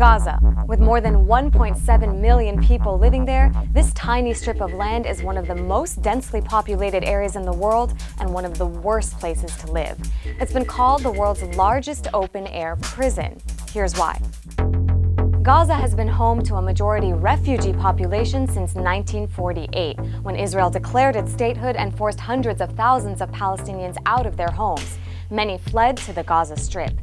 Gaza. With more than 1.7 million people living there, this tiny strip of land is one of the most densely populated areas in the world and one of the worst places to live. It's been called the world's largest open-air prison. Here's why. Gaza has been home to a majority refugee population since 1948, when Israel declared its statehood and forced hundreds of thousands of Palestinians out of their homes. Many fled to the Gaza Strip.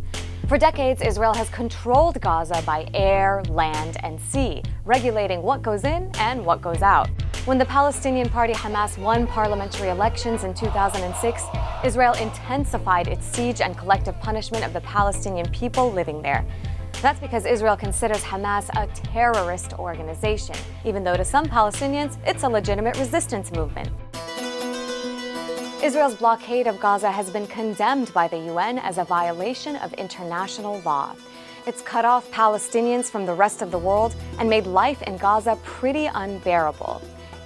For decades, Israel has controlled Gaza by air, land, and sea, regulating what goes in and what goes out. When the Palestinian party Hamas won parliamentary elections in 2006, Israel intensified its siege and collective punishment of the Palestinian people living there. That's because Israel considers Hamas a terrorist organization, even though to some Palestinians, it's a legitimate resistance movement. Israel's blockade of Gaza has been condemned by the UN as a violation of international law. It's cut off Palestinians from the rest of the world and made life in Gaza pretty unbearable.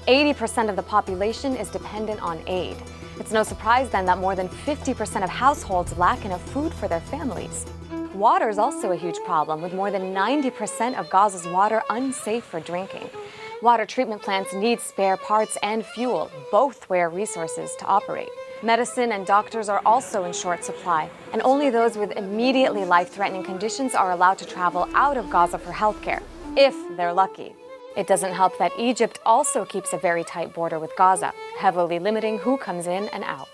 80% of the population is dependent on aid. It's no surprise then that more than 50% of households lack enough food for their families. Water is also a huge problem, with more than 90% of Gaza's water unsafe for drinking. Water treatment plants need spare parts and fuel, both rare resources to operate. Medicine and doctors are also in short supply, and only those with immediately life-threatening conditions are allowed to travel out of Gaza for healthcare, if they're lucky. It doesn't help that Egypt also keeps a very tight border with Gaza, heavily limiting who comes in and out.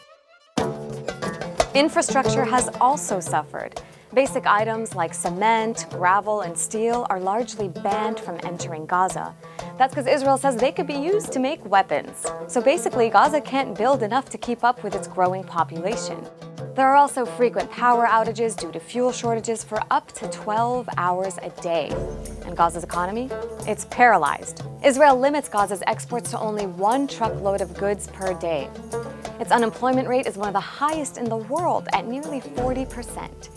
Infrastructure has also suffered. Basic items like cement, gravel, and steel are largely banned from entering Gaza. That's because Israel says they could be used to make weapons. So basically, Gaza can't build enough to keep up with its growing population. There are also frequent power outages due to fuel shortages for up to 12 hours a day. And Gaza's economy? It's paralyzed. Israel limits Gaza's exports to only 1 truckload of goods per day. Its unemployment rate is one of the highest in the world at nearly 40%.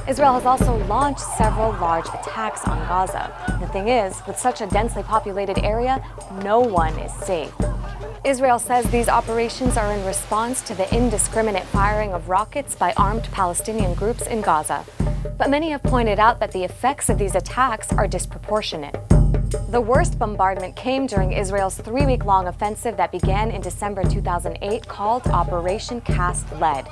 Israel has also launched several large attacks on Gaza. The thing is, with such a densely populated area, no one is safe. Israel says these operations are in response to the indiscriminate firing of rockets by armed Palestinian groups in Gaza. But many have pointed out that the effects of these attacks are disproportionate. The worst bombardment came during Israel's 3-week-long offensive that began in December 2008 called Operation Cast Lead.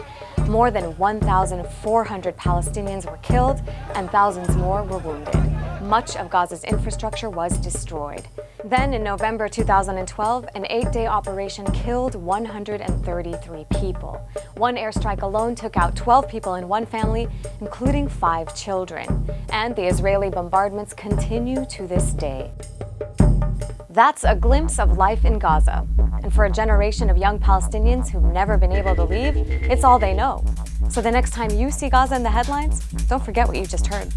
More than 1,400 Palestinians were killed and thousands more were wounded. Much of Gaza's infrastructure was destroyed. Then, in November 2012, an 8-day operation killed 133 people. One airstrike alone took out 12 people in one family, including 5 children. And the Israeli bombardments continue to this day. That's a glimpse of life in Gaza. And for a generation of young Palestinians who've never been able to leave, it's all they know. So the next time you see Gaza in the headlines, don't forget what you just heard.